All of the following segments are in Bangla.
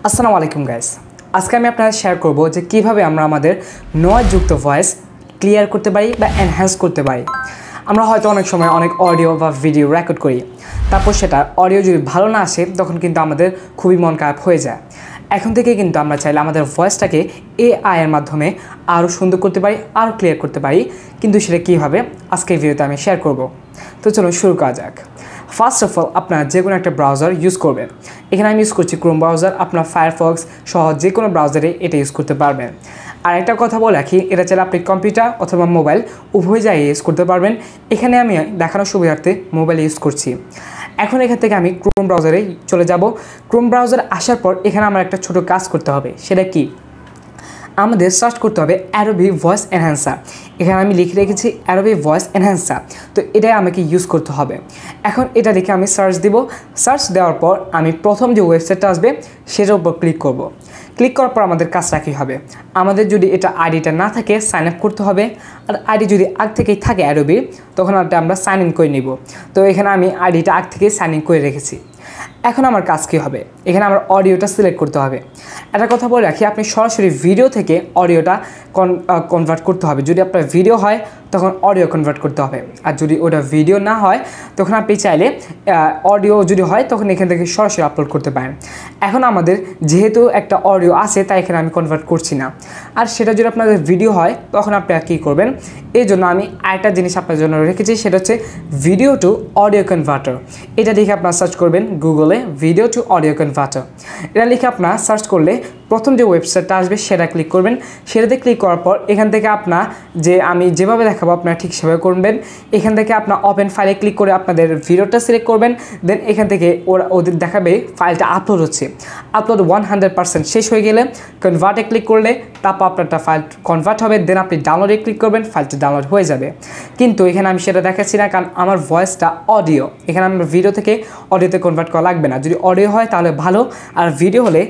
আসসালামু আলাইকুম গাইস, আজকে আমি আপনাদের শেয়ার করব যে কিভাবে আমরা আমাদের নয়েজযুক্ত ভয়েস ক্লিয়ার করতে পারি বা এনহ্যান্স করতে পারি। আমরা হয়তো অনেক সময় অনেক অডিও বা ভিডিও রেকর্ড করি, তারপর সেটা অডিও যদি ভালো না আসে তখন কিন্তু আমাদের খুবই মন খারাপ হয়ে যায়। এখন থেকে কিন্তু আমরা চাইলে আমাদের ভয়েসটাকে এআই এর মাধ্যমে আরও সুন্দর করতে পারি, আরও ক্লিয়ার করতে পারি। কিন্তু সেটা কীভাবে আজকের ভিডিওতে আমি শেয়ার করব। তো চলুন শুরু করা যাক। ফার্স্ট অফ অল আপনারা যে কোনো একটা ব্রাউজার ইউজ করবেন। এখানে আমি ইউজ করছি ক্রোম ব্রাউজার, আপনার ফায়ারফক্স সহ যে কোনো ব্রাউজারে এটা ইউজ করতে পারবেন। আর একটা কথা বলে রাখি, এটা চাইলে আপনি কম্পিউটার অথবা মোবাইল উভয় জায়গায় ইউজ করতে পারবেন। এখানে আমি দেখানোর সুবিধার্থে মোবাইল ইউজ করছি। এখন এখান থেকে আমি ক্রোম ব্রাউজারে চলে যাব। ক্রোম ব্রাউজার আসার পর এখানে আমার একটা ছোট কাজ করতে হবে। সেটা কি? আমাদের সার্চ করতে হবে অ্যাডোবি ভয়েস এনহ্যান্সার। এখানে আমি লিখে রেখেছি অ্যাডোবি ভয়েস এনহ্যান্সার। তো এটাই আমাকে ইউজ করতে হবে। এখন এটা দেখে আমি সার্চ দিব। সার্চ দেওয়ার পর আমি প্রথম যে ওয়েবসাইটটা আসবে সেটার উপর ক্লিক করব। ক্লিক করার পর আমাদের কাজটা কী হবে? আমাদের যদি এটা আইডিটা না থাকে সাইন আপ করতে হবে। আর আইডি যদি আগ থেকেই থাকে অ্যাডোবি, তখন আমরা সাইন ইন করে নিব। তো এখানে আমি আইডিটা আগ থেকেই সাইন ইন করে রেখেছি। এখন আমার কাজ কী হবে? এখানে আমার অডিওটা সিলেক্ট করতে হবে। একটা কথা বলে রাখি, আপনি সরাসরি ভিডিও থেকে অডিওটা কনভার্ট করতে হবে। যদি আপনার ভিডিও হয় তখন অডিও কনভার্ট করতে হবে, আর যদি ওটা ভিডিও না হয় তখন আপনি চাইলে অডিও যদি হয় তখন এখান থেকে সরাসরি আপলোড করতে পারেন। এখন আমাদের যেহেতু একটা অডিও আছে তাই এখানে আমি কনভার্ট করছি না। আর সেটা যদি আপনাদের ভিডিও হয় তখন আপনারা কী করবেন? এই জন্য আমি আরেকটা জিনিস আপনার জন্য রেখেছি, সেটা হচ্ছে ভিডিও টু অডিও কনভার্টার। এটা লিখে আপনারা সার্চ করবেন গুগলে, ভিডিও টু অডিও কনভার্টার। এটা লিখে আপনারা সার্চ করলে প্রথম যে ওয়েবসাইটটা আসবে সেটা ক্লিক করবেন। সেটাতে ক্লিক করার পর এখান থেকে আপনার আমি যেভাবে দেখাবো আপনারা ঠিক সেভাবে করবেন। এখান থেকে আপনার ওপেন ফাইলে ক্লিক করে আপনাদের ভিডিওটা সিলেক্ট করবেন। দেন এখান থেকে ওদের দেখাবে ফাইলটা আপলোড হচ্ছে। আপলোড 100% শেষ হয়ে গেলে কনভার্টে ক্লিক করলে তারপর আপনারটা ফাইল কনভার্ট হবে। দেন আপনি ডাউনলোডে ক্লিক করবেন, ফাইলটা ডাউনলোড হয়ে যাবে। কিন্তু এখানে আমি সেটা দেখাচ্ছি না, কারণ আমার ভয়েসটা অডিও। এখানে আমার ভিডিও থেকে অডিওতে কনভার্ট করা লাগবে না। যদি অডিও হয় তাহলে ভালো, আর ভিডিও হলে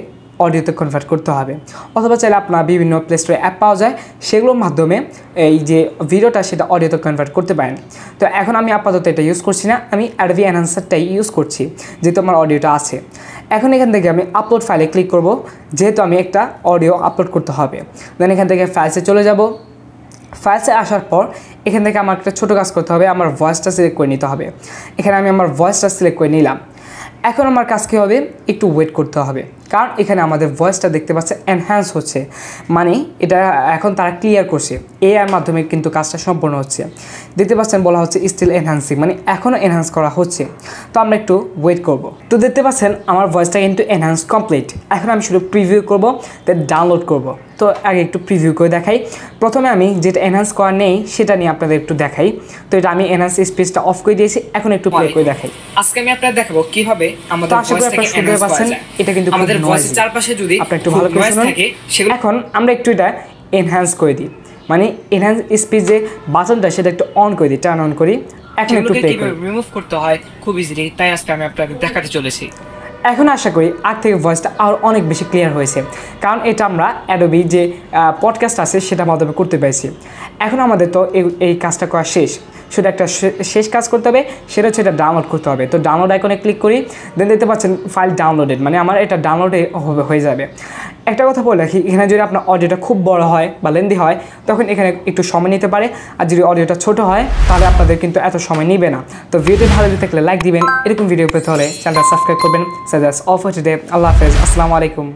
অডিওতে কনভার্ট করতে হবে। অথবা চাইলে আপনার বিভিন্ন প্লে স্টোরে অ্যাপ পাওয়া যায়, সেগুলোর মাধ্যমে এই যে ভিডিওটা সেটা অডিওতে কনভার্ট করতে পারেন। তো এখন আমি আপাতত এটা ইউজ করছি না, আমি অ্যাডোবি এনহ্যান্সারটাই ইউজ করছি যেহেতু আমার অডিওটা আছে। এখন এখান থেকে আমি আপলোড ফাইলে ক্লিক করব, যেহেতু আমি একটা অডিও আপলোড করতে হবে। দেন এখান থেকে ফাইলসে চলে যাব। ফাইলসে আসার পর এখান থেকে আমার একটা ছোটো কাজ করতে হবে, আমার ভয়েসটা সিলেক্ট করে নিতে হবে। এখানে আমি আমার ভয়েসটা সিলেক্ট করে নিলাম। এখন আমার কাজ কী হবে? একটু ওয়েট করতে হবে, কারণ এখানে আমাদের ভয়েসটা দেখতে পাচ্ছে এনহ্যান্স হচ্ছে, মানে এটা এখন তারা ক্লিয়ার করছে। এআইয়ের মাধ্যমে কিন্তু কাজটা সম্পূর্ণ হচ্ছে। দেখতে পাচ্ছেন বলা হচ্ছে স্টিল এনহ্যান্সিং, মানে এখনও এনহ্যান্স করা হচ্ছে। তো আমরা একটু ওয়েট করব। তো দেখতে পাচ্ছেন আমার ভয়েসটা কিন্তু এনহ্যান্স কমপ্লিট। এখন আমি শুধু প্রিভিউ করব, দেন ডাউনলোড করব। তো আগে একটু প্রিভিউ করে দেখাই। প্রথমে আমি যেটা এনহ্যান্স করা নেই সেটা নিয়ে আপনাদের একটু দেখাই। তো এটা আমি এনহ্যান্স স্পেসটা অফ করে দিয়েছি। এখন একটু প্লে করে দেখাই। আজকে আমি আপনাদের দেখাবো কিভাবে আমাদের ভয়েসটাকে এনহ্যান্স করা যায়। এটা কিন্তু আমাদের ভয়েসের চারপাশে যদি আপনি একটু ভালো করে শুনুন। এখন আমরা একটু এটা এনহ্যান্স করে দিই, মানে এনহ্যান্স স্পিচ যে বাটনটা সেটা একটু অন করে দিই, টার্ন অন করি। এখন একটু প্লে করি। রিমুভ করতে হয় খুব ইজিলি, তাই আজকে আমি আপনাদের দেখাতে চলেছি। এখন আশা করি আগ থেকে ভয়েসটা আরও অনেক বেশি ক্লিয়ার হয়েছে, কারণ এটা আমরা অ্যাডোবি যে পডকাস্ট আছে সেটার মাধ্যমে করতে পেরেছি। এখন আমাদের তো এই কাজটা করা শেষ। সেটা একটা শেষ কাজ করতে হবে, সেটা হচ্ছে এটা ডাউনলোড করতে হবে। তো ডাউনলোড আইকনে ক্লিক করি। দেন দেখতে পাচ্ছেন ফাইল ডাউনলোডেড, মানে আমার এটা ডাউনলোডে হয়ে যাবে। একটা কথা বলে রাখি, এখানে যদি আপনার অডিওটা খুব বড় হয় বা লেন্দি হয় তখন এখানে একটু সময় নিতে পারে, আর যদি অডিওটা ছোট হয় তাহলে আপনাদের কিন্তু এত সময় নেবে না। তো ভিডিও ভালো লেগে থাকলে লাইক দিবেন, এরকম ভিডিও পেতে হলে চ্যানেলটা সাবস্ক্রাইব করবেন। So that's all for today. আল্লাহ হাফেজ, আসসালামু আলাইকুম।